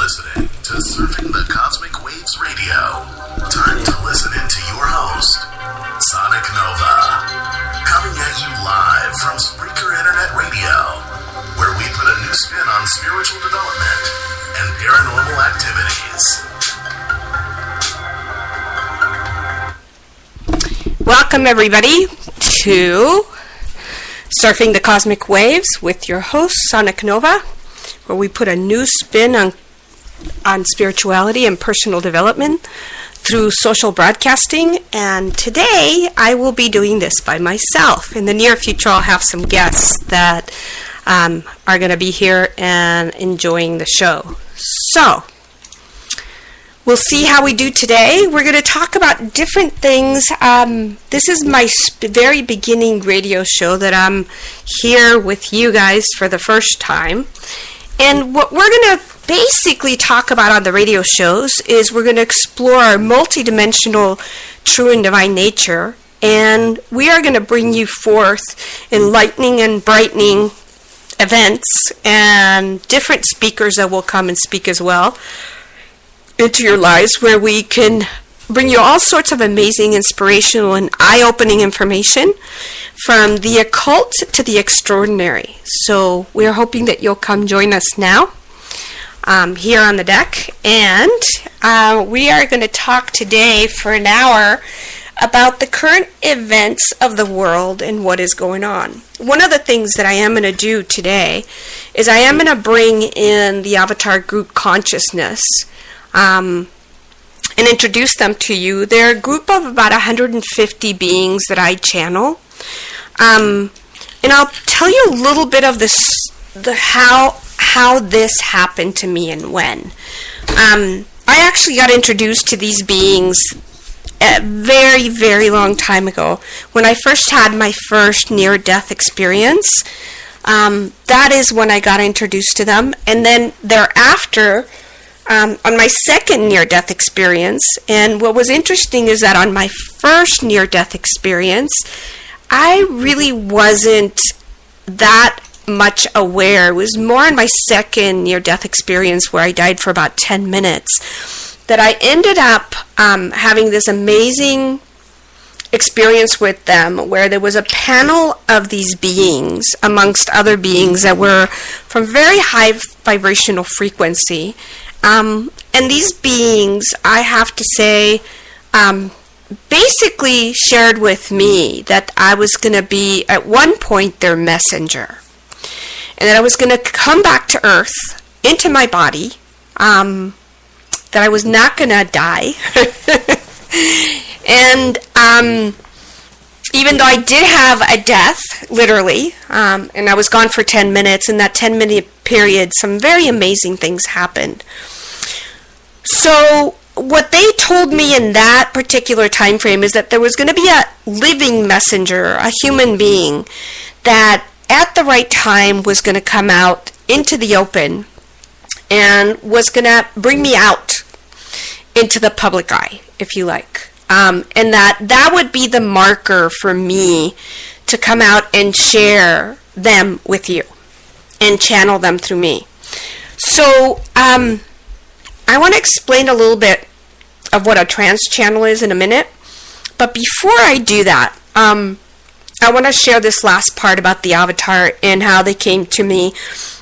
listening to Suffing-the-Cosmic-Waves-Radio. Time to listen into your host, Sonic Nova. Coming at you live from Spreaker Internet Radio, where we put a new spin on spiritual development and paranormal activities. Welcome everybody to Surfing the Cosmic Waves with your host, Sonic Nova, where we put a new spin on spirituality and personal development through social broadcasting. And today I will be doing this by myself. In the near future I'll have some guests that are going to be here and enjoying the show. So we'll see how we do today. We're going to talk about different things. This is my very beginning radio show that I'm here with you guys for the first time. And what we're going to basically talk about on the radio shows is we're going to explore our multidimensional true and divine nature. And we are going to bring you forth enlightening and brightening events and different speakers that will come and speak as well into your lives, where we can bring you all sorts of amazing, inspirational, and eye-opening information from the occult to the extraordinary. So we're hoping that you'll come join us now here on the deck. And we are going to talk today for an hour about the current events of the world and what is going on. One of the things that I am going to do today is I am going to bring in the Avatar Group Consciousness and introduce them to you. They're a group of about 150 beings that I channel. And I'll tell you a little bit of this, how this happened to me and when. I actually got introduced to these beings a very, very long time ago. When I first had my first near-death experience, that is when I got introduced to them. And then thereafter, on my second near-death experience, and what was interesting is that on my first near-death experience, I really wasn't that much aware. It was more in my second near-death experience, where I died for about 10 minutes, that I ended up having this amazing experience with them, where there was a panel of these beings, amongst other beings that were from very high vibrational frequency. And these beings, I have to say, basically shared with me that I was going to be, at one point, their messenger. And that I was going to come back to Earth, into my body, that I was not going to die. And even though I did have a death, literally, and I was gone for 10 minutes, in that 10-minute period, some very amazing things happened. So what they told me in that particular time frame is that there was going to be a living messenger, a human being, that at the right time was going to come out into the open and was going to bring me out into the public eye, if you like. And that would be the marker for me to come out and share them with you and channel them through me. So I want to explain a little bit of what a trance channel is in a minute. But before I do that, I want to share this last part about the Avatar and how they came to me.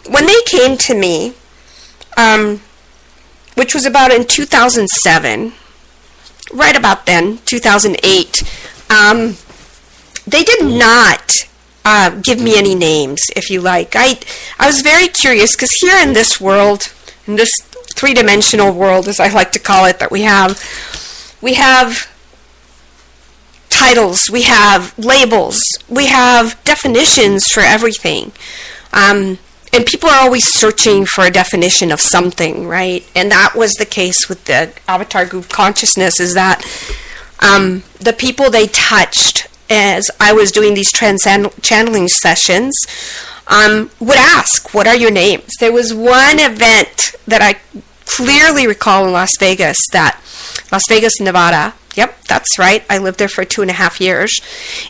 When they came to me, which was about in 2007, right about then, 2008, they did not give me any names, if you like. I was very curious, because here in this world, in this three-dimensional world, as I like to call it, that we have titles, we have labels, we have definitions for everything. And people are always searching for a definition of something, right? And that was the case with the Avatar Group Consciousness, is that the people they touched as I was doing these channeling sessions would ask, what are your names? There was one event that I clearly recall in Las Vegas, Nevada. Yep, that's right. I lived there for 2.5 years,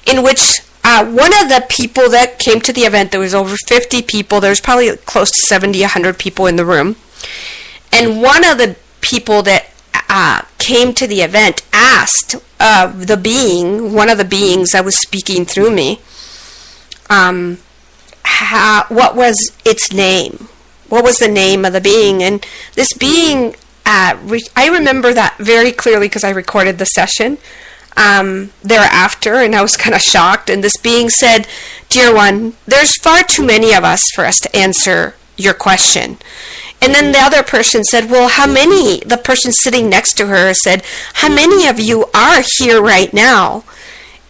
in which one of the people that came to the event, there was over 50 people. There was probably close to 70, 100 people in the room. And one of the people that came to the event asked the being, one of the beings that was speaking through me, what was its name? What was the name of the being? And this being, I remember that very clearly because I recorded the session thereafter, and I was kind of shocked. And this being said, "Dear one, there's far too many of us for us to answer your question." And then the other person said, "Well, how many?" The person sitting next to her said, "How many of you are here right now?"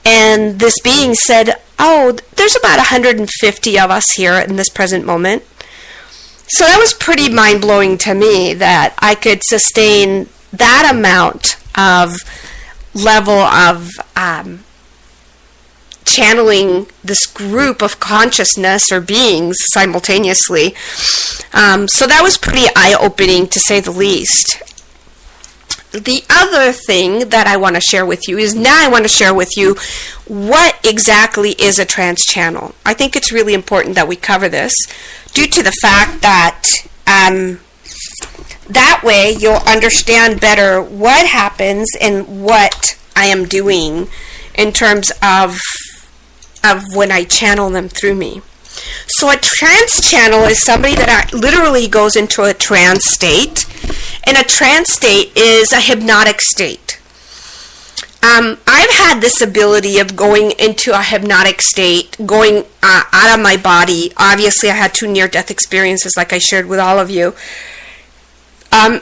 And this being said, "Oh, there's about 150 of us here in this present moment." So that was pretty mind-blowing to me that I could sustain that amount of level of channeling this group of consciousness or beings simultaneously. So that was pretty eye-opening, to say the least. The other thing that I want to share with you is now I want to share with you what exactly is a trance channel. I think it's really important that we cover this due to the fact that that way you'll understand better what happens and what I am doing in terms of when I channel them through me. So a trance channel is somebody that literally goes into a trance state, and a trance state is a hypnotic state. I've had this ability of going into a hypnotic state, going out of my body. Obviously, I had 2 near-death experiences, like I shared with all of you,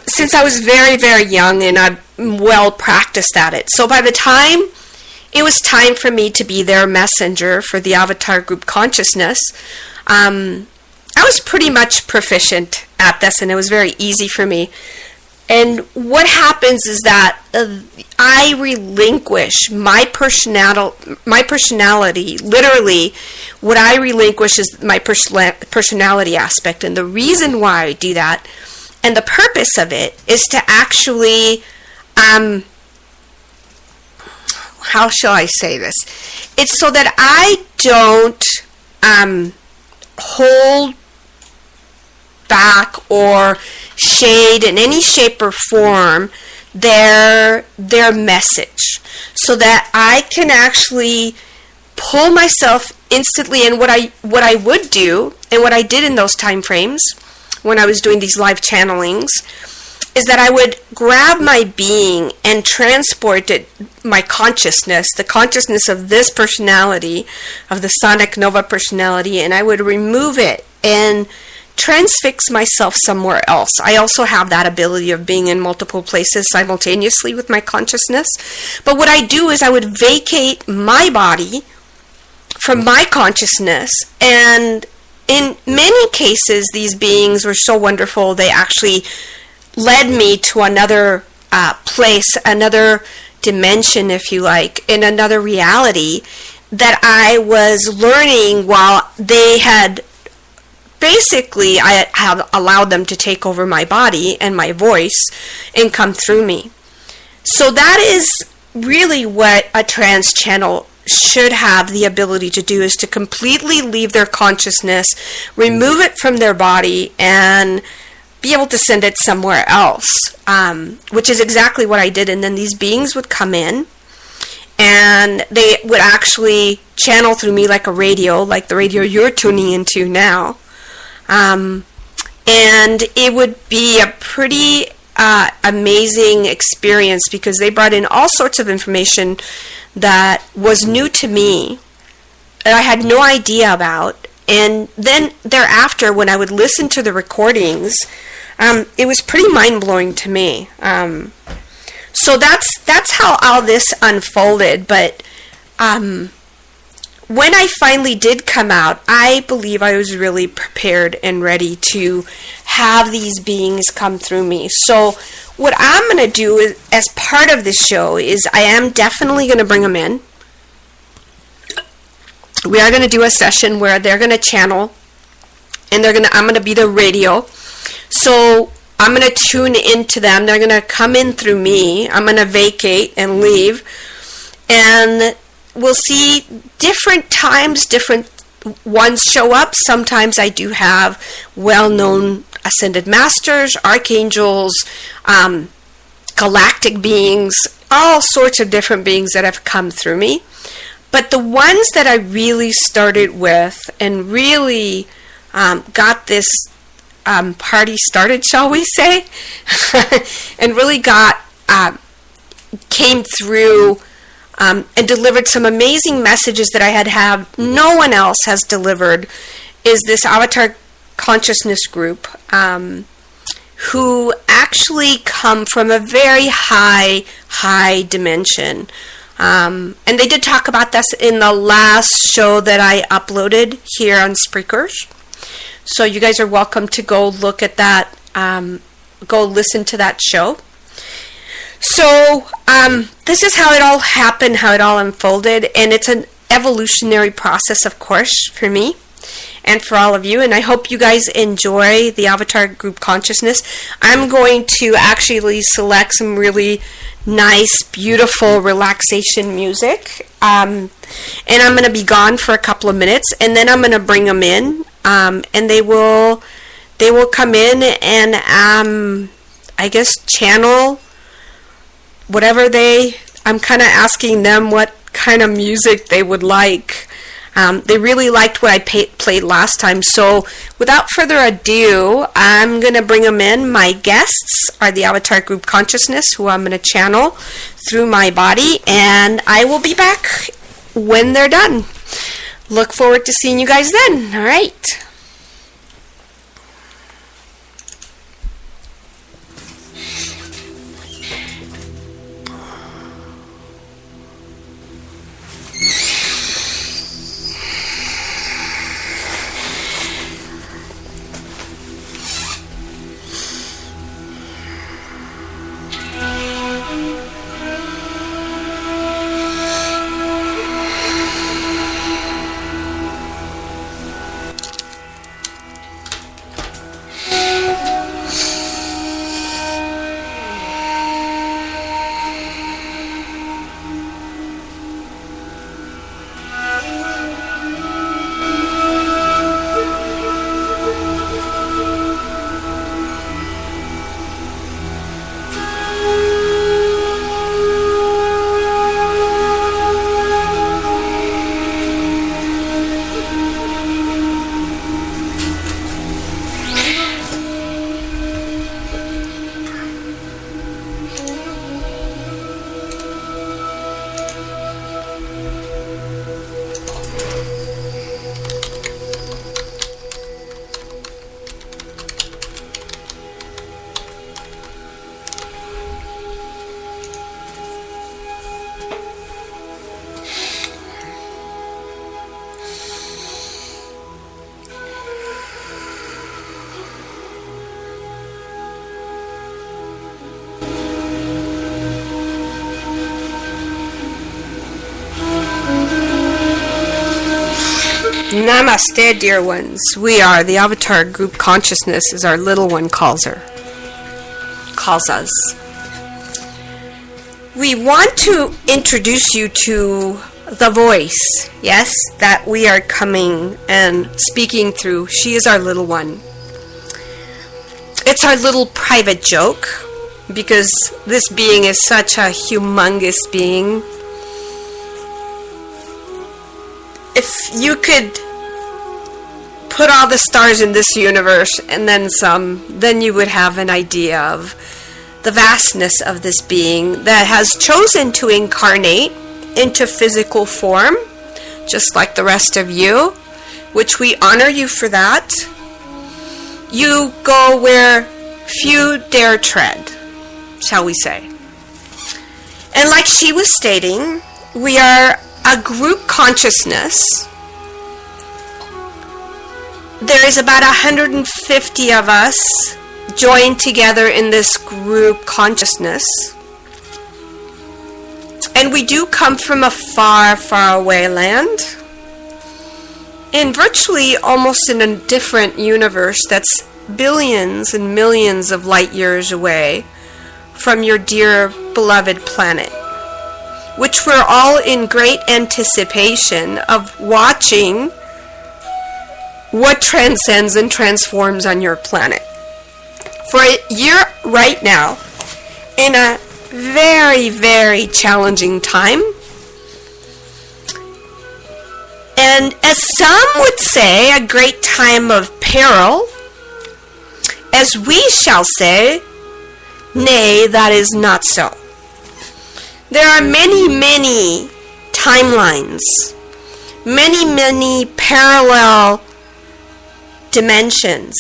since I was very, very young, and I'm well practiced at it. So by the time it was time for me to be their messenger for the Avatar Group Consciousness, I was pretty much proficient at this, and it was very easy for me. And what happens is that I relinquish my personality. Literally, what I relinquish is my personality aspect. And the reason why I do that, and the purpose of it, is to actually, how shall I say this? It's so that I don't hold back or shade in any shape or form their message, so that I can actually pull myself instantly. And what I would do, and what I did in those time frames when I was doing these live channelings, is that I would grab my being and transport it, my consciousness, the consciousness of this personality, of the Sonic Nova personality, and I would remove it and transfix myself somewhere else. I also have that ability of being in multiple places simultaneously with my consciousness. But what I do is I would vacate my body from my consciousness, and in many cases these beings were so wonderful, they actually led me to another place, another dimension, if you like, in another reality that I was learning while they had basically, I had allowed them to take over my body and my voice and come through me. So that is really what a trance channel should have the ability to do, is to completely leave their consciousness, remove it from their body, and be able to send it somewhere else, which is exactly what I did. And then these beings would come in, and they would actually channel through me like a radio, like the radio you're tuning into now. And it would be a pretty amazing experience, because they brought in all sorts of information that was new to me, that I had no idea about. And then thereafter, when I would listen to the recordings, it was pretty mind-blowing to me. So that's how all this unfolded. But when I finally did come out, I believe I was really prepared and ready to have these beings come through me. So what I'm going to do is, as part of this show, is I am definitely going to bring them in. We are going to do a session where they're going to channel, and I'm going to be the radio. So I'm going to tune into them. They're going to come in through me. I'm going to vacate and leave. And we'll see different times, different ones show up. Sometimes I do have well-known ascended masters, archangels, galactic beings, all sorts of different beings that have come through me. But the ones that I really started with and really got this party started, shall we say, and really came through and delivered some amazing messages that I had no one else has delivered, is this Avatar Consciousness group, who actually come from a very high dimension. And they did talk about this in the last show that I uploaded here on Spreaker. So you guys are welcome to go look at that, go listen to that show. So this is how it all happened, how it all unfolded, and it's an evolutionary process, of course, for me and for all of you, and I hope you guys enjoy the Avatar Group Consciousness. I'm going to actually select some really nice, beautiful relaxation music, and I'm going to be gone for a couple of minutes, and then I'm going to bring them in, and they will come in and I guess channel whatever I'm kind of asking them what kind of music they would like. They really liked what I played last time. So without further ado, I'm going to bring them in. My guests are the Avatar Group Consciousness, who I'm going to channel through my body, and I will be back when they're done. Look forward to seeing you guys then. All right. Namaste, dear ones. We are the Avatar Group Consciousness, as our little one calls us. We want to introduce you to the voice, yes, that we are coming and speaking through. She is our little one. It's our little private joke, because this being is such a humongous being. If you could put all the stars in this universe and then some, then you would have an idea of the vastness of this being that has chosen to incarnate into physical form, just like the rest of you, which we honor you for that. You go where few dare tread, shall we say. And like she was stating, we are a group consciousness. There is about 150 of us joined together in this group consciousness. And we do come from a far, far away land. And virtually almost in a different universe that's billions and millions of light years away from your dear beloved planet, which we're all in great anticipation of watching what transcends and transforms on your planet. For you're right now in a very, very challenging time. And as some would say, a great time of peril, as we shall say, nay, that is not so. There are many, many timelines, many, many parallel dimensions.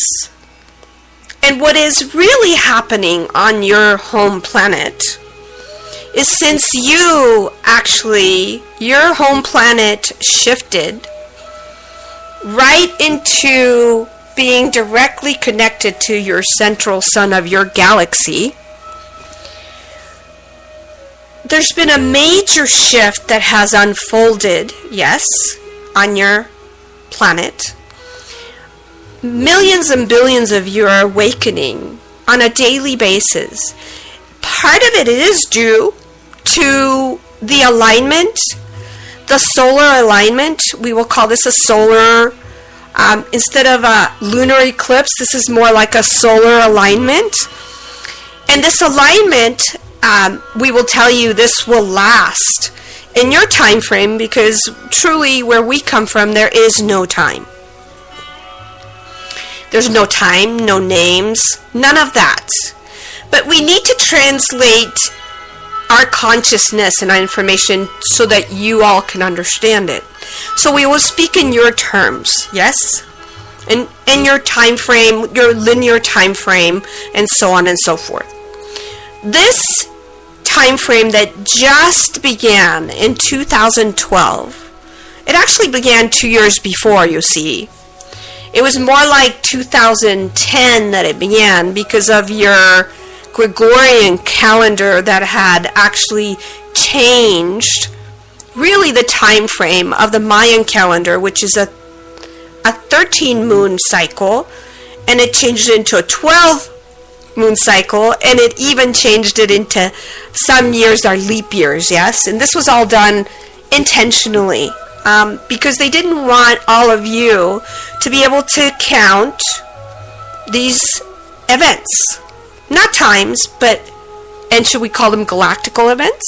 And what is really happening on your home planet is, since your home planet shifted right into being directly connected to your central sun of your galaxy, there's been a major shift that has unfolded, yes, on your planet. Millions and billions of you are awakening on a daily basis. Part of it is due to the alignment, the solar alignment. We will call this a solar, instead of a lunar eclipse, this is more like a solar alignment. And this alignment, we will tell you, this will last in your time frame, because truly where we come from, there is no time. There's no time, no names, none of that. But we need to translate our consciousness and our information so that you all can understand it. So we will speak in your terms, yes? In your time frame, your linear time frame, and so on and so forth. This time frame that just began in 2012, it actually began 2 years before, you see. It was more like 2010 that it began, because of your Gregorian calendar that had actually changed really the time frame of the Mayan calendar, which is a 13 moon cycle, and it changed it into a 12 moon cycle, and it even changed it into some years are leap years, yes? And this was all done intentionally. Because they didn't want all of you to be able to count these events. Not times, and should we call them galactical events?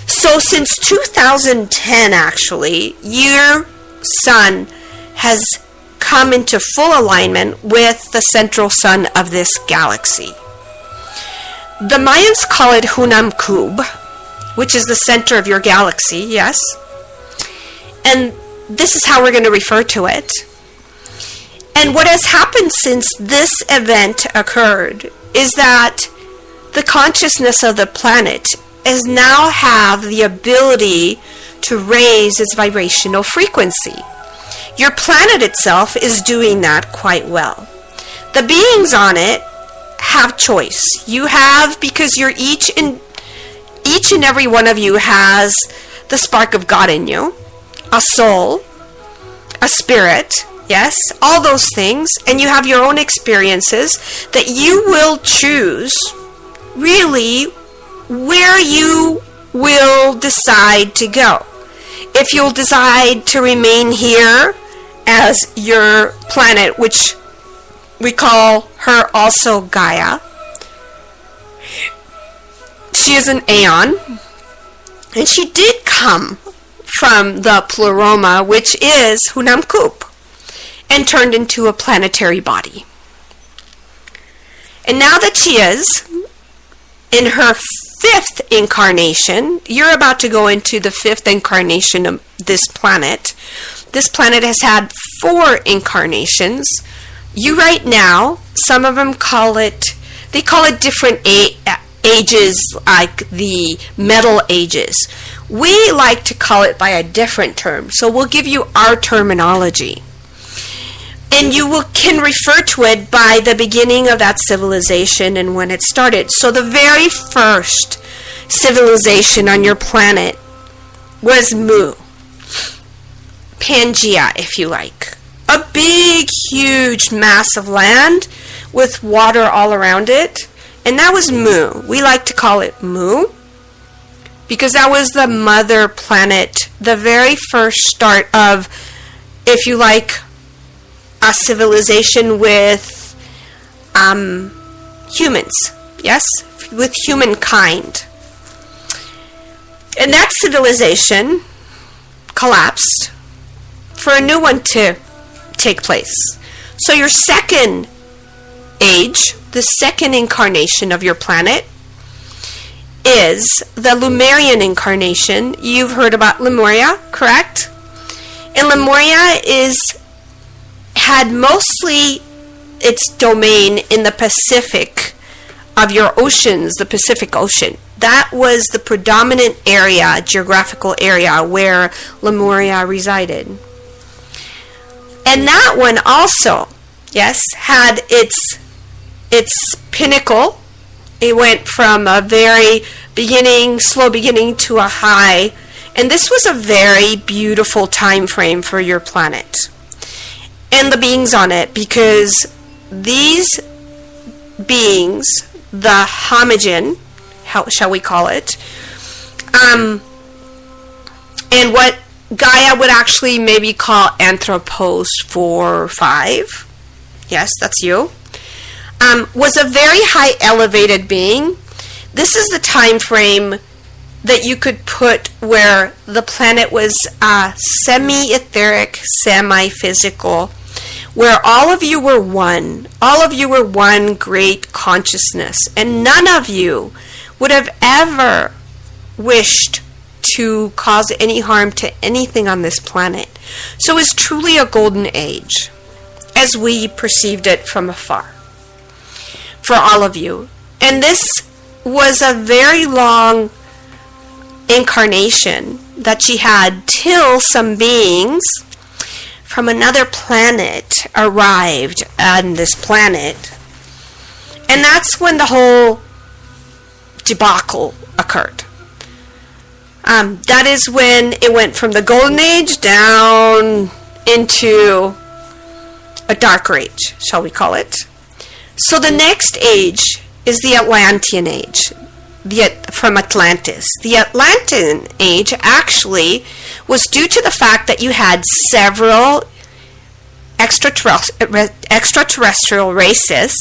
So since 2010, actually, your sun has come into full alignment with the central sun of this galaxy. The Mayans call it Hunam Kub, which is the center of your galaxy, yes? And this is how we're going to refer to it. And what has happened since this event occurred is that the consciousness of the planet is now have the ability to raise its vibrational frequency. Your planet itself is doing that quite well. The beings on it have choice. You have, because you're each and every one of you has the spark of God in you. A soul, a spirit, yes, all those things, and you have your own experiences that you will choose really where you will decide to go. If you'll decide to remain here as your planet, which we call her also Gaia. She is an aeon, and she did come from the pleroma, which is Hunam Kup, and turned into a planetary body. And now that she is in her 5th incarnation, you're about to go into the 5th incarnation of this planet. This planet has had 4 incarnations. You right now, some of them they call it different ages, like the metal ages. We like to call it by a different term, so we'll give you our terminology. And you can refer to it by the beginning of that civilization and when it started. So the very first civilization on your planet was Mu. Pangea, if you like. A big, huge mass of land with water all around it. And that was Mu. We like to call it Mu, because that was the mother planet, the very first start of, if you like, a civilization with humans, yes, with humankind. And that civilization collapsed for a new one to take place. So your second age, the second incarnation of your planet, is the Lemurian incarnation. You've heard about Lemuria, correct? And Lemuria had mostly its domain in the Pacific of your oceans, the Pacific Ocean. That was the predominant area, geographical area, where Lemuria resided. And that one also, yes, had its pinnacle. It went from a very slow beginning to a high. And this was a very beautiful time frame for your planet and the beings on it, because these beings, the homogen, how shall we call it, and what Gaia would actually maybe call Anthropos 4 or 5, yes, that's you, was a very high elevated being. This is the time frame that you could put where the planet was semi-etheric, semi-physical, where all of you were one. All of you were one great consciousness, and none of you would have ever wished to cause any harm to anything on this planet. So it was truly a golden age, as we perceived it from afar, for all of you. And this was a very long incarnation that she had till some beings from another planet arrived on this planet. And that's when the whole debacle occurred. That is when it went from the golden age down into a dark age, shall we call it. So the next age is the Atlantean age, from Atlantis. The Atlantean age actually was due to the fact that you had several extraterrestrial races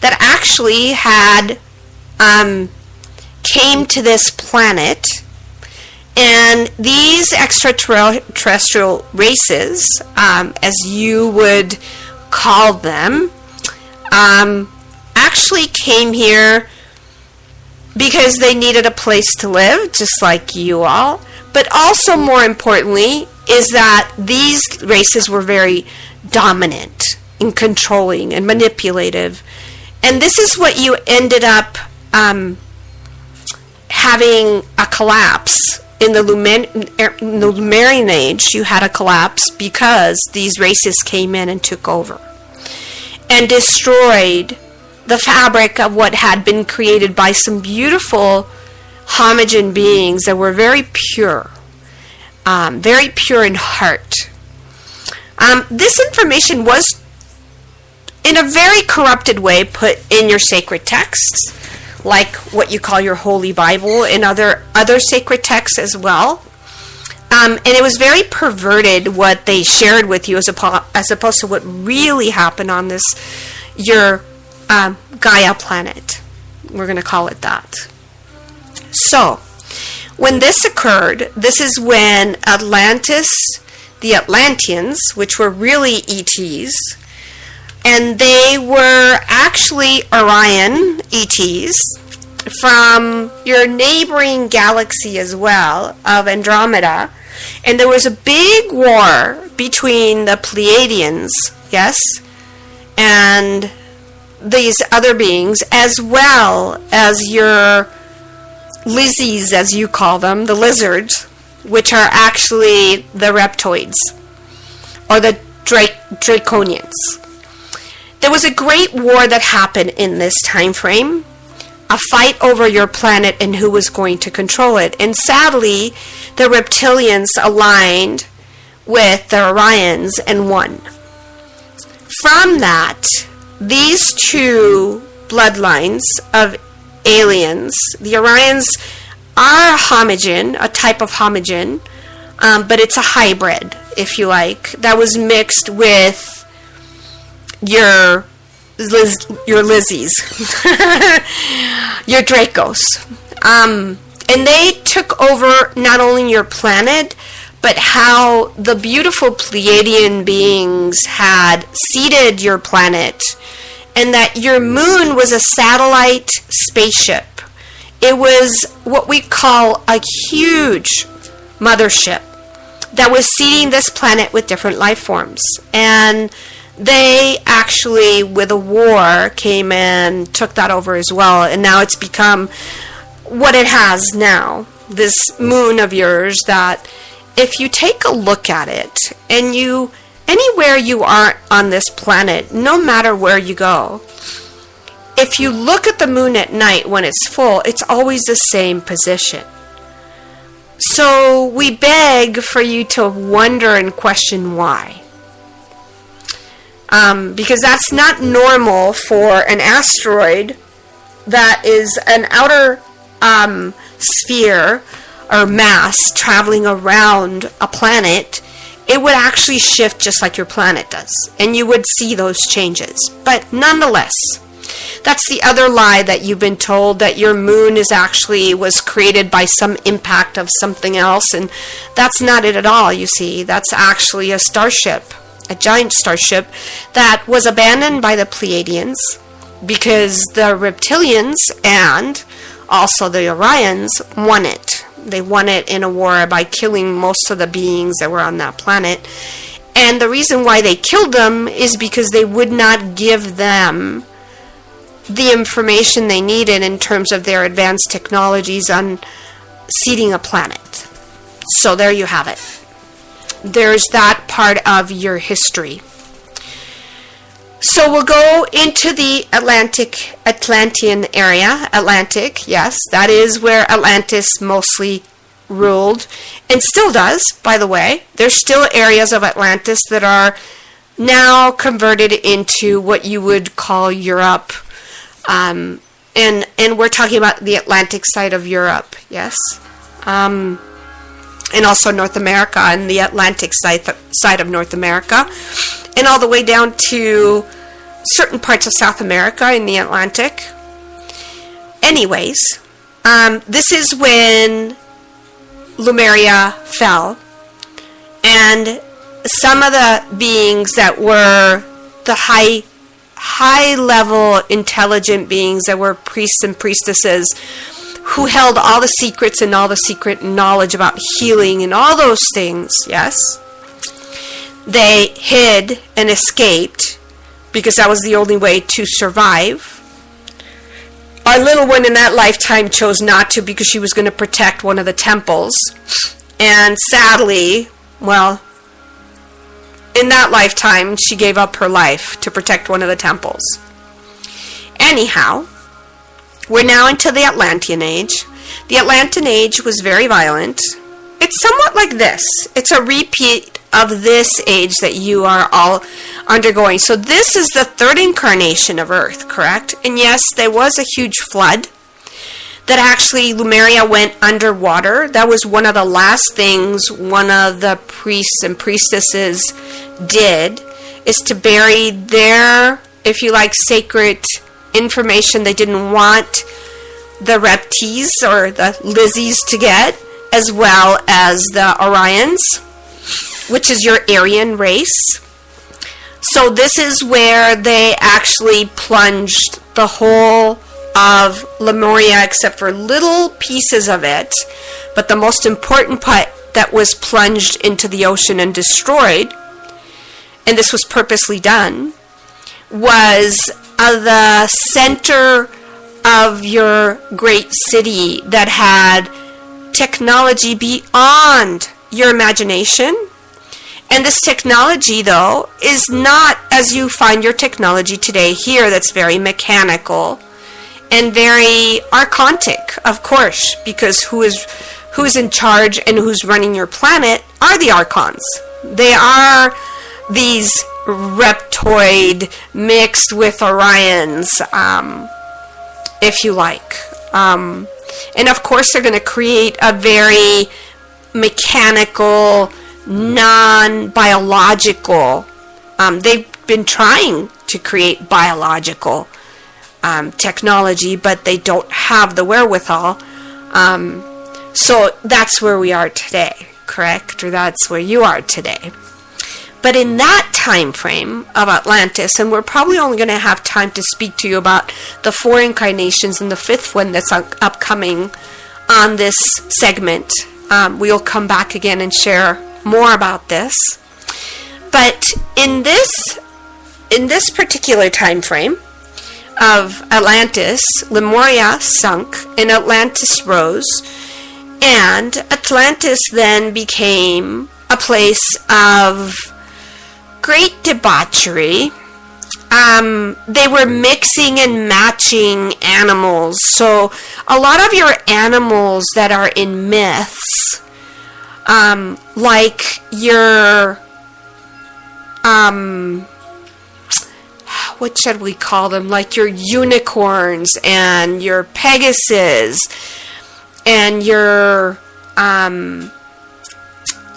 that actually had came to this planet, and these extraterrestrial races, as you would call them, actually came here because they needed a place to live, just like you all. But also, more importantly, is that these races were very dominant and controlling and manipulative. And this is what you ended up having a collapse. In the Lemurian age, you had a collapse because these races came in and took over and destroyed the fabric of what had been created by some beautiful homogen beings that were very pure in heart. This information was, in a very corrupted way, put in your sacred texts, like what you call your Holy Bible and other sacred texts as well. And it was very perverted what they shared with you as opposed to what really happened on this, your Gaia planet. We're going to call it that. So, when this occurred, this is when Atlantis, the Atlanteans, which were really ETs, and they were actually Orion ETs from your neighboring galaxy as well, of Andromeda. And there was a big war between the Pleiadians, yes, and these other beings, as well as your Lizzies, as you call them, the lizards, which are actually the reptoids, or the draconians. There was a great war that happened in this time frame, a fight over your planet and who was going to control it. And sadly, the reptilians aligned with the Orions and won. From that, these two bloodlines of aliens, the Orions are a homogen, a type of homogen, but it's a hybrid, if you like, that was mixed with your your Lizzies, your Dracos. And they took over not only your planet, but how the beautiful Pleiadian beings had seeded your planet, and that your moon was a satellite spaceship. It was what we call a huge mothership that was seeding this planet with different life forms. And they actually, with a war, came and took that over as well. And now it's become what it has now, this moon of yours, that if you take a look at it, and anywhere you are on this planet, no matter where you go, if you look at the moon at night when it's full, it's always the same position. So we beg for you to wonder and question why. Because that's not normal for an asteroid that is an outer sphere or mass traveling around a planet. It would actually shift just like your planet does, and you would see those changes. But nonetheless, that's the other lie that you've been told, that your moon was created by some impact of something else, and that's not it at all, you see. That's actually a starship, a giant starship that was abandoned by the Pleiadians because the reptilians and also the Orions won it. They won it in a war by killing most of the beings that were on that planet. And the reason why they killed them is because they would not give them the information they needed in terms of their advanced technologies on seeding a planet. So there you have it. There's that part of your history. So we'll go into the Atlantean area. Atlantic, yes, that is where Atlantis mostly ruled, and still does, by the way. There's still areas of Atlantis that are now converted into what you would call Europe. And we're talking about the Atlantic side of Europe, yes. And also North America and the Atlantic side of North America. And all the way down to certain parts of South America in the Atlantic. Anyways, this is when Lemuria fell. And some of the beings that were the high-level intelligent beings that were priests and priestesses who held all the secrets and all the secret knowledge about healing and all those things, yes? They hid and escaped because that was the only way to survive. Our little one in that lifetime chose not to because she was going to protect one of the temples. And sadly, well, in that lifetime, she gave up her life to protect one of the temples. Anyhow, we're now into the Atlantean Age. The Atlantean Age was very violent. It's somewhat like this. It's a repeat of this age that you are all undergoing. So this is the third incarnation of Earth, correct? And yes, there was a huge flood that actually Lemuria went underwater. That was one of the last things one of the priests and priestesses did, is to bury their, if you like, sacred information they didn't want the reptiles or the Lizzies to get, as well as the Orions, which is your Aryan race. So this is where they actually plunged the whole of Lemuria, except for little pieces of it. But the most important part that was plunged into the ocean and destroyed, and this was purposely done, was the center of your great city that had technology beyond your imagination. And this technology, though, is not as you find your technology today here, that's very mechanical and very archontic, of course, because who's in charge and who's running your planet are the archons. They are these reptoid mixed with Orions, if you like. And of course they're going to create a very mechanical, non-biological, they've been trying to create biological technology, but they don't have the wherewithal. So that's where we are today, correct? Or that's where you are today. But in that time frame of Atlantis, and we're probably only going to have time to speak to you about the 4 incarnations and the 5th one that's upcoming on this segment. We'll come back again and share more about this. But in this particular time frame of Atlantis, Lemuria sunk and Atlantis rose, and Atlantis then became a place of great debauchery. They were mixing and matching animals. So a lot of your animals that are in myths, like your, what should we call them? Like your unicorns and your Pegasus and your,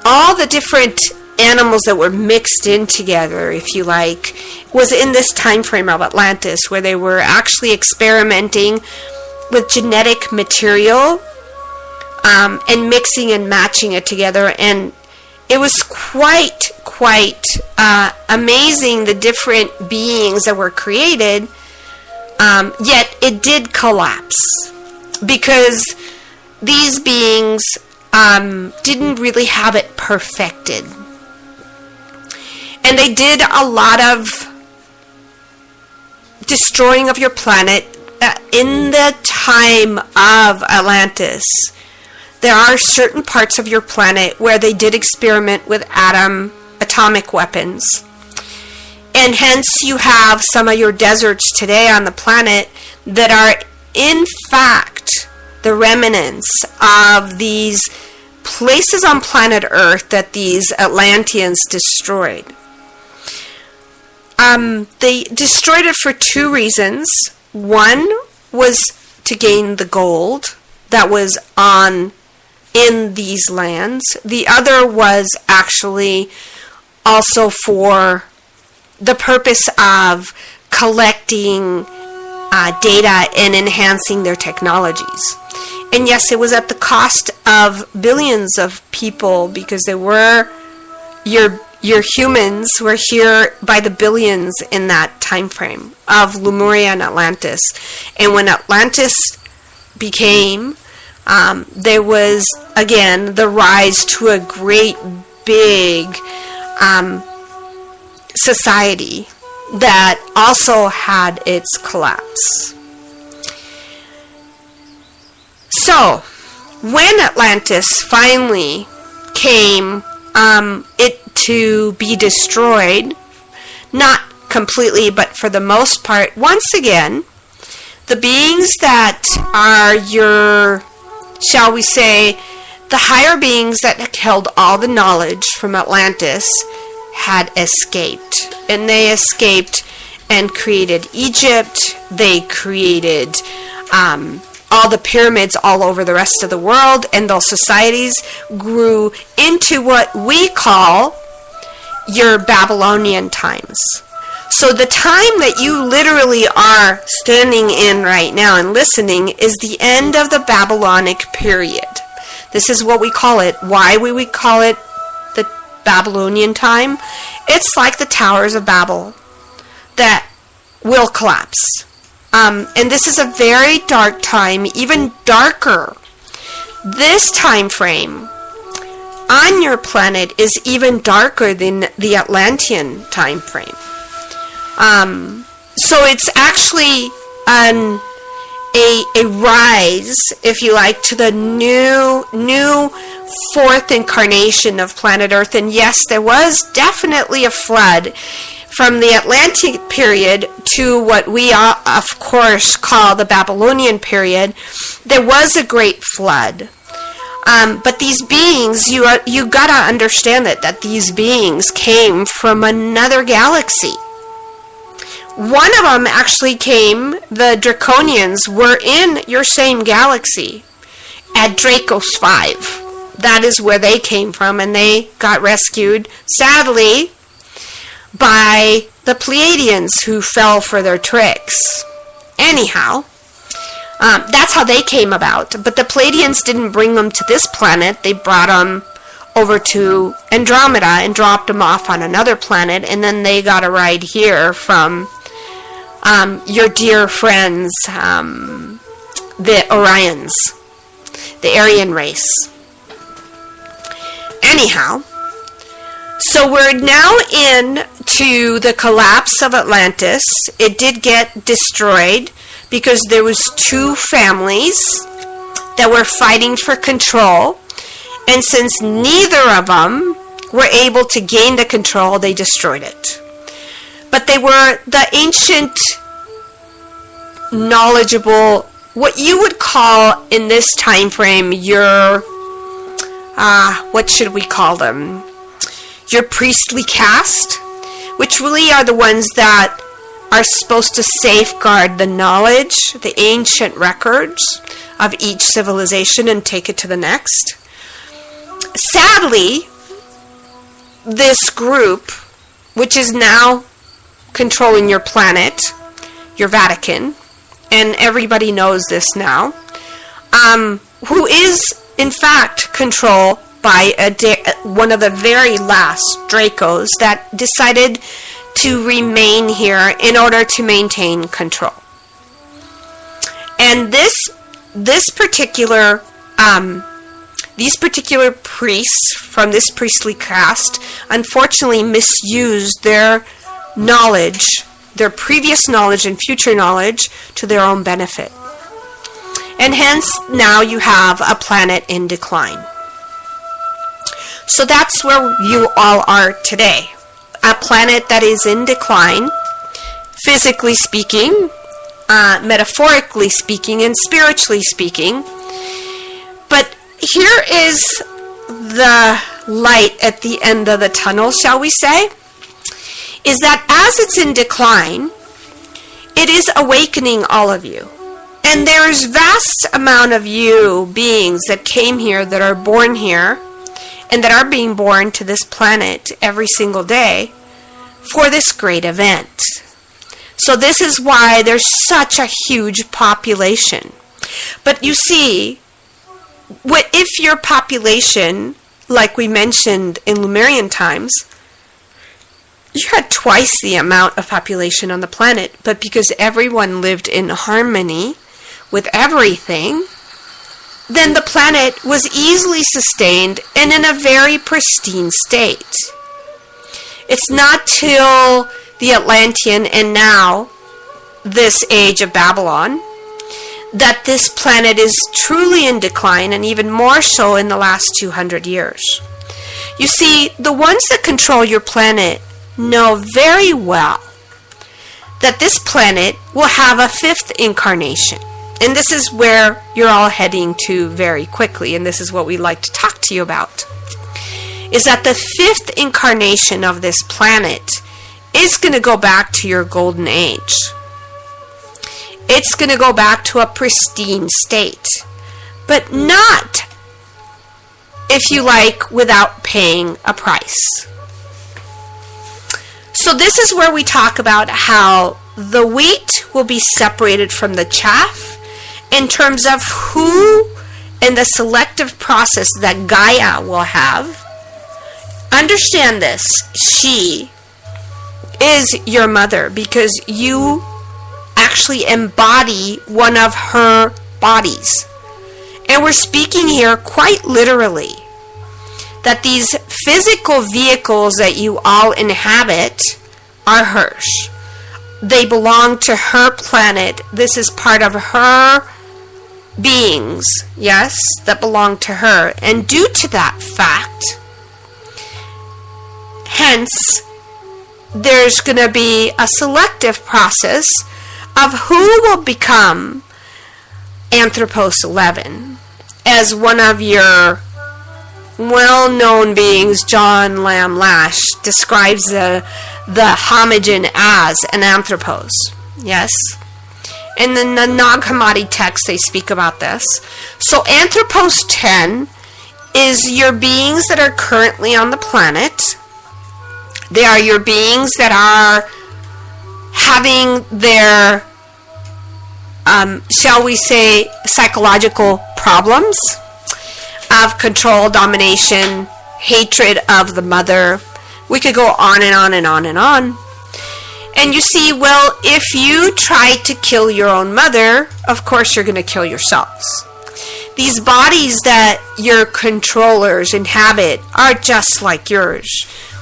all the different animals that were mixed in together, if you like, was in this time frame of Atlantis, where they were actually experimenting with genetic material and mixing and matching it together. And it was quite amazing, the different beings that were created, yet it did collapse because these beings didn't really have it perfected. And they did a lot of destroying of your planet in the time of Atlantis. There are certain parts of your planet where they did experiment with atomic weapons. And hence you have some of your deserts today on the planet that are in fact the remnants of these places on planet Earth that these Atlanteans destroyed. They destroyed it for 2 reasons. One was to gain the gold that was in these lands. The other was actually also for the purpose of collecting data and enhancing their technologies. And yes, it was at the cost of billions of people, because they were your humans were here by the billions in that time frame of Lemuria and Atlantis. And when Atlantis became, there was again the rise to a great big society that also had its collapse. So when Atlantis finally came it to be destroyed, not completely, but for the most part, once again, the beings that are your, shall we say, the higher beings that held all the knowledge from Atlantis had escaped. And they escaped and created Egypt. They created all the pyramids all over the rest of the world, and those societies grew into what we call your Babylonian times. So the time that you literally are standing in right now and listening is the end of the Babylonic period. This is what we call it. Why we call it the Babylonian time? It's like the Towers of Babel that will collapse. And this is a very dark time, even darker. This time frame on your planet is even darker than the Atlantean time frame. So it's actually a rise, if you like, to the new 4th incarnation of planet Earth. And yes, there was definitely a flood from the Atlantic period to what we of course call the Babylonian period. There was a great flood. But these beings, you got to understand that these beings came from another galaxy. One of them actually came, the Draconians were in your same galaxy at Dracos 5. That is where they came from, and they got rescued, sadly, by the Pleiadians who fell for their tricks. Anyhow, that's how they came about. But the Pleiadians didn't bring them to this planet. They brought them over to Andromeda and dropped them off on another planet. And then they got a ride here from your dear friends, the Orions, the Aryan race. Anyhow, so we're now in to the collapse of Atlantis. It did get destroyed because there was two families that were fighting for control, and since neither of them were able to gain the control, they destroyed it. But they were the ancient, knowledgeable, what you would call in this time frame your, what should we call them? Your priestly caste, which really are the ones that are supposed to safeguard the knowledge, the ancient records of each civilization and take it to the next. Sadly, this group, which is now controlling your planet, your Vatican, and everybody knows this now, who is in fact controlled by one of the very last Dracos that decided to remain here in order to maintain control. And these particular priests from this priestly caste unfortunately misused their knowledge, their previous knowledge and future knowledge, to their own benefit. And hence now you have a planet in decline. So that's where you all are today. A planet that is in decline, physically speaking, metaphorically speaking, and spiritually speaking. But here is the light at the end of the tunnel, shall we say, is that as it's in decline, it is awakening all of you. And there's vast amount of you beings that came here, that are born here, and that are being born to this planet every single day for this great event. So this is why there's such a huge population. But you see, if your population, like we mentioned in Lemurian times, you had twice the amount of population on the planet, but because everyone lived in harmony with everything, then the planet was easily sustained and in a very pristine state. It's not till the Atlantean and now this age of Babylon that this planet is truly in decline, and even more so in the last 200 years. You see, the ones that control your planet know very well that this planet will have a fifth incarnation. And this is where you're all heading to very quickly, and this is what we like to talk to you about, is that the fifth incarnation of this planet is going to go back to your golden age. It's going to go back to a pristine state, but not, if you like, without paying a price. So this is where we talk about how the wheat will be separated from the chaff, in terms of who and the selective process that Gaia will have. Understand this, she is your mother because you actually embody one of her bodies. And we're speaking here quite literally that these physical vehicles that you all inhabit are hers. They belong to her planet. This is part of her beings, yes, that belong to her. And due to that fact, hence, there's going to be a selective process of who will become Anthropos 11. As one of your well-known beings, John Lamb Lash, describes the homogen as an Anthropos, yes? And in the Nag Hammadi text, they speak about this. So Anthropos 10 is your beings that are currently on the planet. They are your beings that are having their, shall we say, psychological problems of control, domination, hatred of the mother. We could go on and on and on and on. And you see, well, if you try to kill your own mother, of course you're going to kill yourselves. These bodies that your controllers inhabit are just like yours,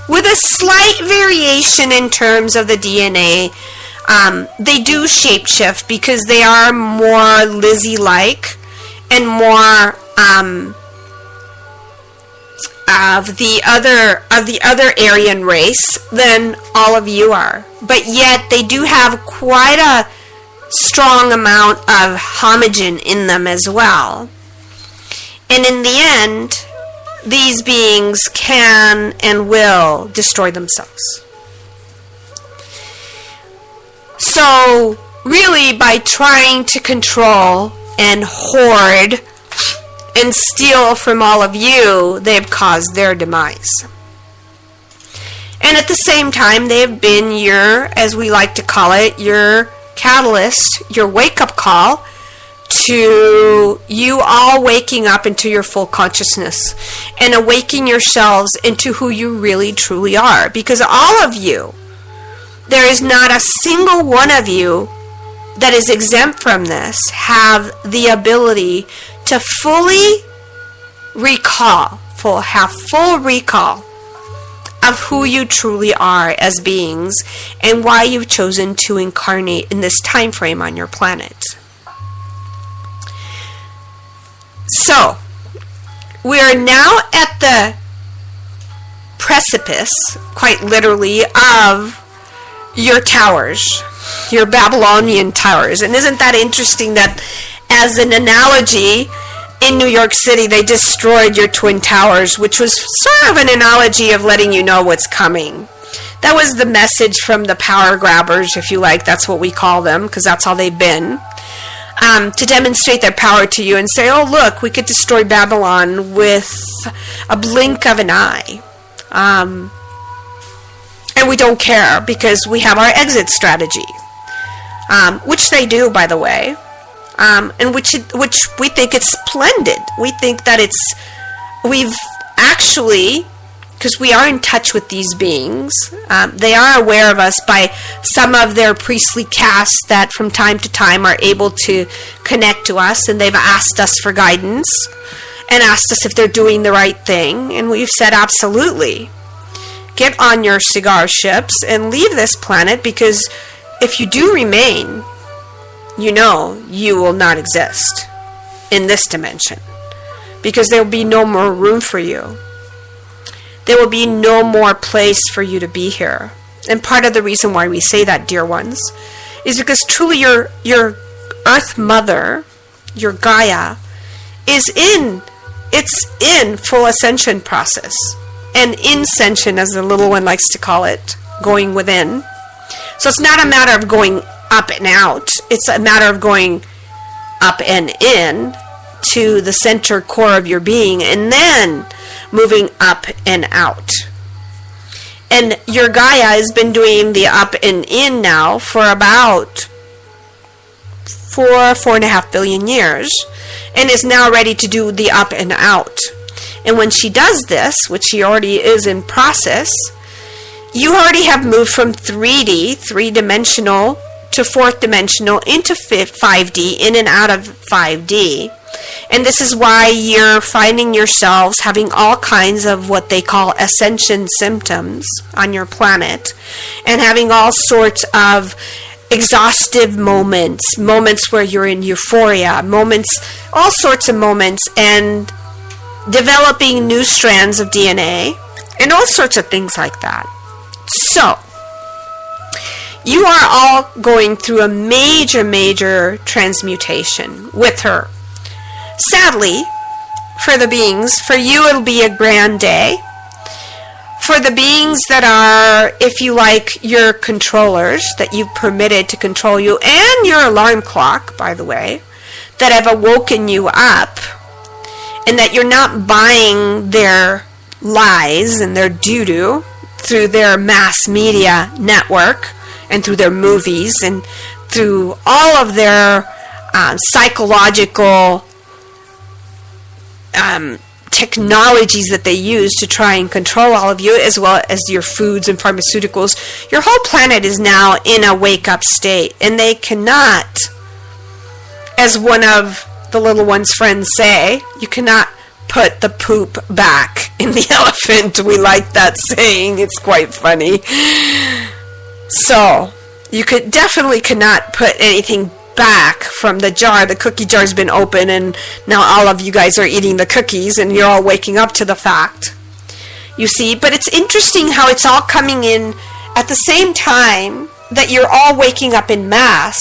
with a slight variation in terms of the DNA. They do shapeshift because they are more Lizzie-like and more of the other Aryan race than all of you are. But yet they do have quite a strong amount of homogen in them as well. And in the end, these beings can and will destroy themselves. So, really, by trying to control and hoard and steal from all of you, they've caused their demise. And at the same time, they have been your, as we like to call it, your catalyst, your wake-up call to you all waking up into your full consciousness and awakening yourselves into who you really truly are. Because all of you, there is not a single one of you that is exempt from this, have the ability to fully recall, have full recall of who you truly are as beings and why you've chosen to incarnate in this time frame on your planet. So, we are now at the precipice, quite literally, of your towers, your Babylonian towers. And isn't that interesting that as an analogy, in New York City, they destroyed your Twin Towers, which was sort of an analogy of letting you know what's coming. That was the message from the power grabbers, if you like. That's what we call them, because that's all they've been. To demonstrate their power to you and say, oh, look, we could destroy Babylon with a blink of an eye. And we don't care because we have our exit strategy, which they do, by the way. And which we think it's splendid. We think that we've actually, because we are in touch with these beings, they are aware of us by some of their priestly castes that from time to time are able to connect to us, and they've asked us for guidance and asked us if they're doing the right thing, and we've said absolutely. Get on your cigar ships and leave this planet, because if you do remain, you know you will not exist in this dimension, because there will be no more room for you. There will be no more place for you to be here. And part of the reason why we say that, dear ones, is because truly your Earth Mother, your Gaia, is in full ascension process. And inscension, as the little one likes to call it, going within. So it's not a matter of going up and out. It's a matter of going up and in to the center core of your being, and then moving up and out. And your Gaia has been doing the up and in now for about 4.5 billion years, and is now ready to do the up and out. And when she does this, which she already is in process, you already have moved from 3D, three-dimensional, to fourth-dimensional, into 5D, in and out of 5D. And this is why you're finding yourselves having all kinds of what they call ascension symptoms on your planet, and having all sorts of exhaustive moments where you're in euphoria, all sorts of moments, and developing new strands of DNA, and all sorts of things like that. So, you are all going through a major transmutation with her. Sadly, for the beings, for you it'll be a grand day. For the beings that are, if you like, your controllers, that you've permitted to control you, and your alarm clock, by the way, that have awoken you up, and that you're not buying their lies and their doo-doo through their mass media network and through their movies and through all of their psychological technologies that they use to try and control all of you, as well as your foods and pharmaceuticals. Your whole planet is now in a wake-up state, and they cannot, as one of the little one's friends say, you cannot put the poop back in the elephant. We like that saying. It's quite funny. So, you definitely cannot put anything back from the jar. The cookie jar's been open, and now all of you guys are eating the cookies, and you're all waking up to the fact. You see, but it's interesting how it's all coming in at the same time that you're all waking up in mass.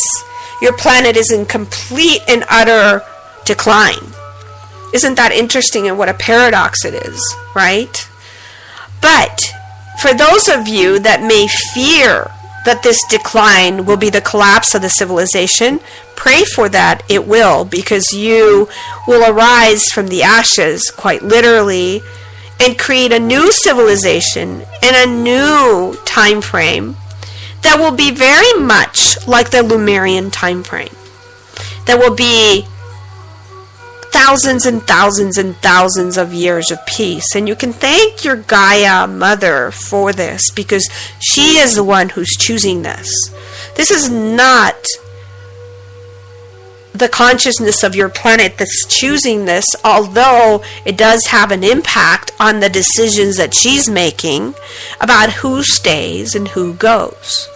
Your planet is in complete and utter decline. Isn't that interesting, and what a paradox it is, right? But for those of you that may fear that this decline will be the collapse of the civilization, pray for that. It will, because you will arise from the ashes, quite literally, and create a new civilization in a new time frame that will be very much like the Lemurian time frame. That will be thousands and thousands and thousands of years of peace. And you can thank your Gaia mother for this, because she is the one who's choosing this. This is not the consciousness of your planet that's choosing this, although it does have an impact on the decisions that she's making about who stays and who goes.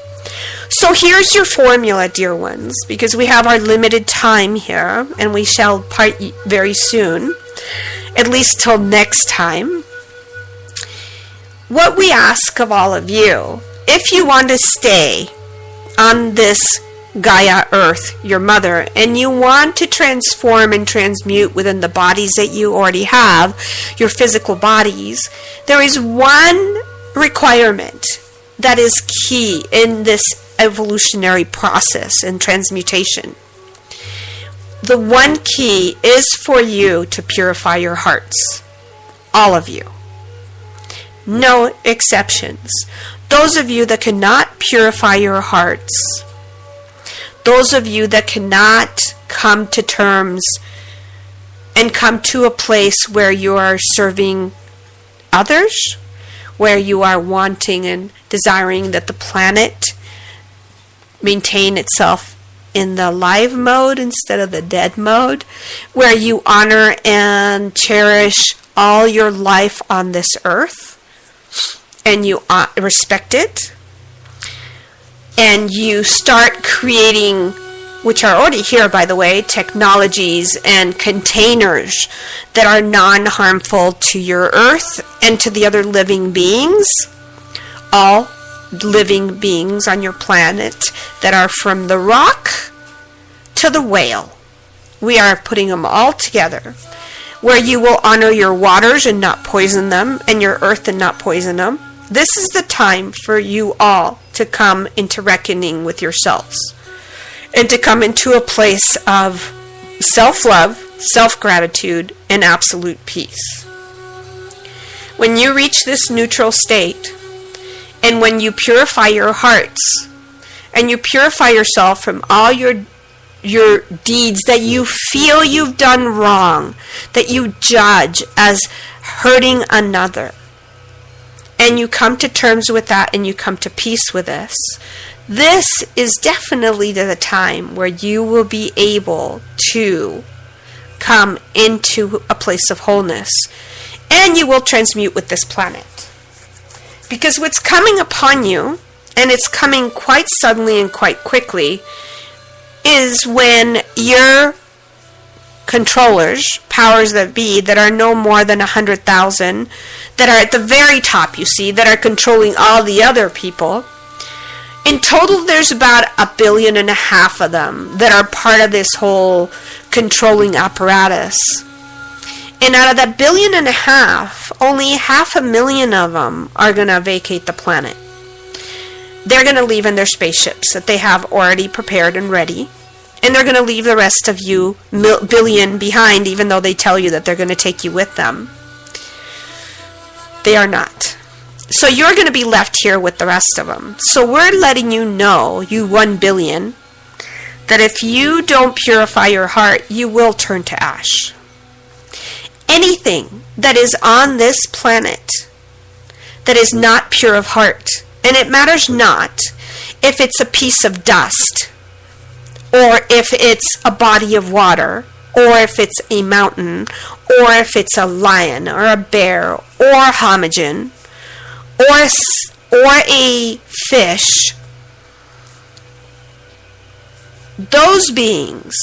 So here's your formula, dear ones, because we have our limited time here, and we shall part very soon, at least till next time. What we ask of all of you, if you want to stay on this Gaia Earth, your mother, and you want to transform and transmute within the bodies that you already have, your physical bodies, there is one requirement that is key in this evolutionary process and transmutation. The one key is for you to purify your hearts. All of you. No exceptions. Those of you that cannot purify your hearts, those of you that cannot come to terms and come to a place where you are serving others, where you are wanting and desiring that the planet maintain itself in the live mode instead of the dead mode, where you honor and cherish all your life on this earth, and you respect it, and you start creating, which are already here, by the way, technologies and containers that are non-harmful to your earth and to the other living beings, all living beings on your planet that are from the rock to the whale. We are putting them all together, where you will honor your waters and not poison them, and your earth and not poison them. This is the time for you all to come into reckoning with yourselves and to come into a place of self-love, self-gratitude, and absolute peace. When you reach this neutral state, and when you purify your hearts, and you purify yourself from all your deeds that you feel you've done wrong, that you judge as hurting another, and you come to terms with that, and you come to peace with this, this is definitely the time where you will be able to come into a place of wholeness, and you will transmute with this planet. Because what's coming upon you, and it's coming quite suddenly and quite quickly, is when your controllers, powers that be, that are no more than 100,000, that are at the very top, you see, that are controlling all the other people. In total, there's about 1.5 billion of them that are part of this whole controlling apparatus. And out of that 1.5 billion, only 500,000 of them are going to vacate the planet. They're going to leave in their spaceships that they have already prepared and ready. And they're going to leave the rest of you billion behind, even though they tell you that they're going to take you with them. They are not. So you're going to be left here with the rest of them. So we're letting you know, you 1 billion, that if you don't purify your heart, you will turn to ash. Anything that is on this planet that is not pure of heart, and it matters not if it's a piece of dust, or if it's a body of water, or if it's a mountain, or if it's a lion, or a bear, or a homogen, or a fish, those beings,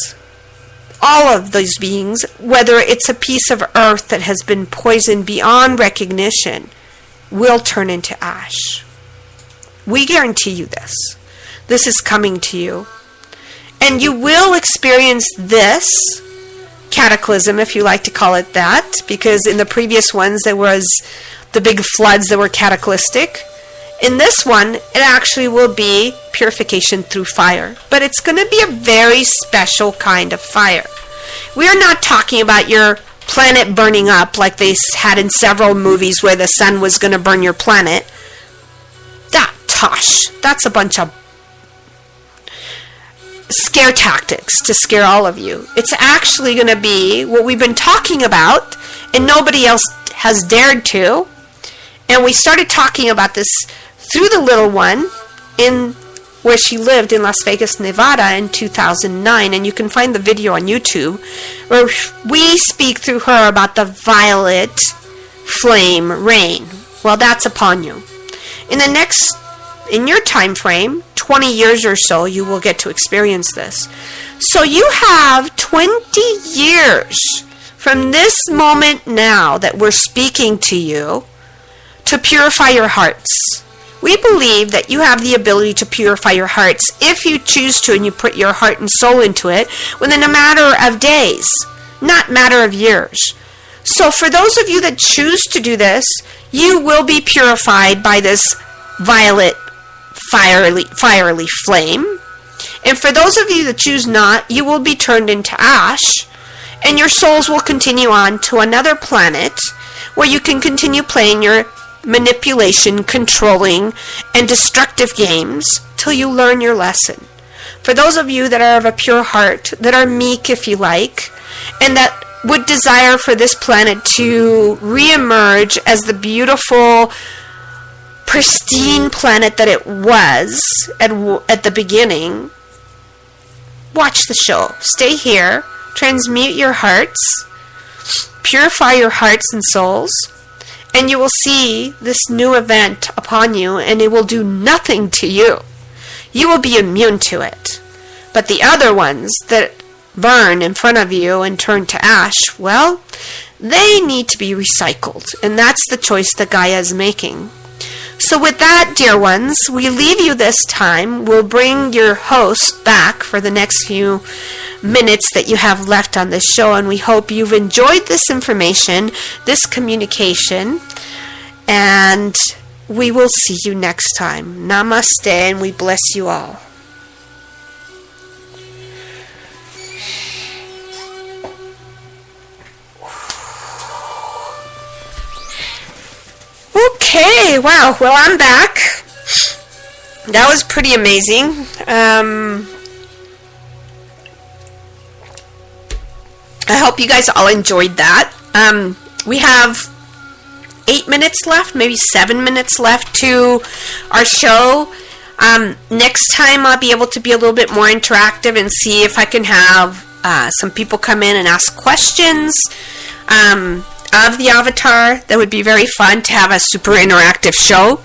all of those beings, whether it's a piece of earth that has been poisoned beyond recognition, will turn into ash. We guarantee you this. This is coming to you. And you will experience this cataclysm, if you like to call it that, because in the previous ones there was the big floods that were cataclysmic. In this one, it actually will be purification through fire. But it's going to be a very special kind of fire. We are not talking about your planet burning up like they had in several movies where the sun was going to burn your planet. That's a bunch of scare tactics to scare all of you. It's actually going to be what we've been talking about, and nobody else has dared to. And we started talking about this through the little one in where she lived in Las Vegas, Nevada in 2009, and you can find the video on YouTube where we speak through her about the violet flame rain. Well, that's upon you. In your time frame, 20 years or so, you will get to experience this. So you have 20 years from this moment now that we're speaking to you to purify your hearts. We believe that you have the ability to purify your hearts if you choose to and you put your heart and soul into it within a matter of days, not matter of years. So for those of you that choose to do this, you will be purified by this violet fiery flame. And for those of you that choose not, you will be turned into ash, and your souls will continue on to another planet where you can continue playing your manipulation, controlling, and destructive games till you learn your lesson. For those of you that are of a pure heart, that are meek if you like, and that would desire for this planet to reemerge as the beautiful, pristine planet that it was at the beginning, watch the show. Stay here, transmute your hearts, purify your hearts and souls, and you will see this new event upon you, and it will do nothing to you. You will be immune to it. But the other ones that burn in front of you and turn to ash, well, they need to be recycled, and that's the choice that Gaia is making. So with that, dear ones, we leave you this time. We'll bring your host back for the next few minutes that you have left on this show, and we hope you've enjoyed this information, this communication, and we will see you next time. Namaste, and we bless you all. Okay, wow, well, I'm back. That was pretty amazing. I hope you guys all enjoyed that. We have 8 minutes left, maybe 7 minutes left to our show. Next time I'll be able to be a little bit more interactive and see if I can have some people come in and ask questions of the avatar. That would be very fun to have a super interactive show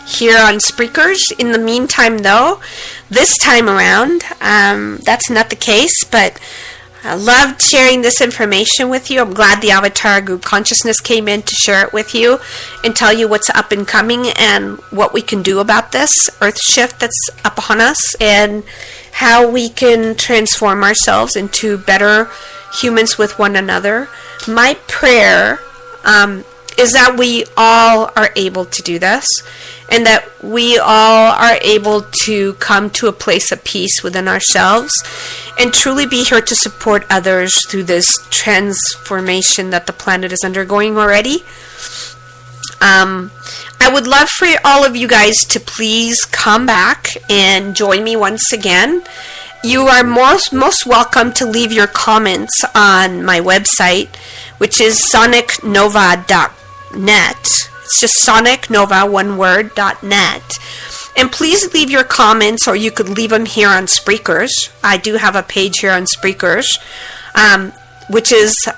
here on Spreakers. In the meantime, though, this time around, that's not the case, but I loved sharing this information with you. I'm glad the Avatar Group Consciousness came in to share it with you and tell you what's up and coming and what we can do about this earth shift that's upon us and how we can transform ourselves into better humans with one another. My prayer is that we all are able to do this and that we all are able to come to a place of peace within ourselves and truly be here to support others through this transformation that the planet is undergoing already. I would love for all of you guys to please come back and join me once again. You are most welcome to leave your comments on my website, which is sonicnova.net. It's just sonicnova, one word, .net. And please leave your comments, or you could leave them here on Spreakers. I do have a page here on Spreakers, which is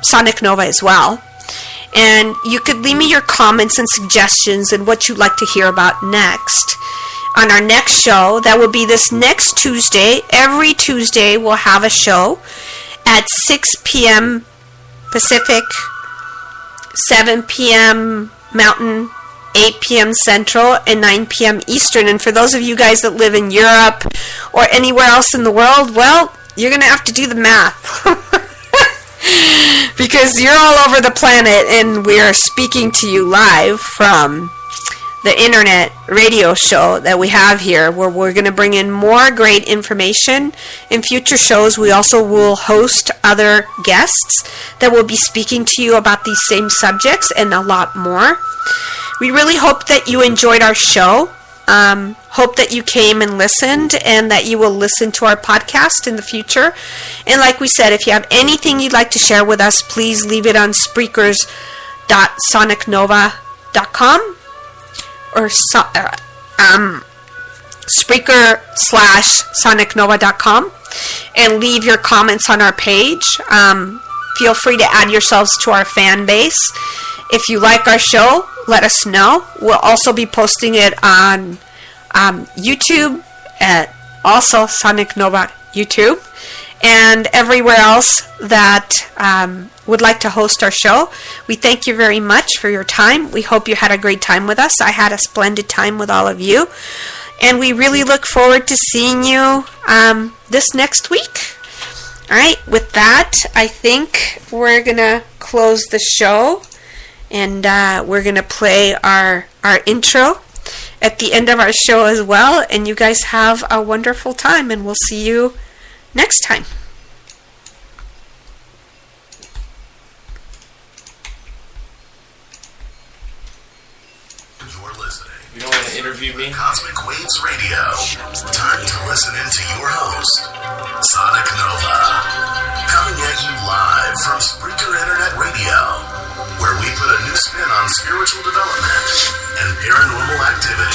Sonic Nova as well. And you could leave me your comments and suggestions and what you'd like to hear about next. On our next show, that will be this next Tuesday. Every Tuesday we'll have a show at 6 p.m. Pacific, 7 p.m. Mountain, 8 p.m. Central, and 9 p.m. Eastern. And for those of you guys that live in Europe or anywhere else in the world, well, you're going to have to do the math. Because you're all over the planet, and we are speaking to you live from the internet radio show that we have here, where we're going to bring in more great information. In future shows, we also will host other guests that will be speaking to you about these same subjects and a lot more. We really hope that you enjoyed our show. Hope that you came and listened, and that you will listen to our podcast in the future. And like we said, if you have anything you'd like to share with us, please leave it on Spreakers.sonicnova.com or Spreaker/sonicnova.com, and leave your comments on our page. Feel free to add yourselves to our fan base. If you like our show, let us know. We'll also be posting it on YouTube at also Sonic Nova YouTube, and everywhere else that would like to host our show. We thank you very much for your time. We hope you had a great time with us. I had a splendid time with all of you, and we really look forward to seeing you this next week. All right, with that, I think we're going to close the show, and we're going to play our intro at the end of our show as well. And you guys have a wonderful time, and we'll see you next time. You're listening. You don't want to interview me? Cosmic Waves Radio. Time to listen into your host, Sonic Nova. Coming at you live from Spreaker Internet Radio, where we put a new spin on spiritual development and paranormal activity.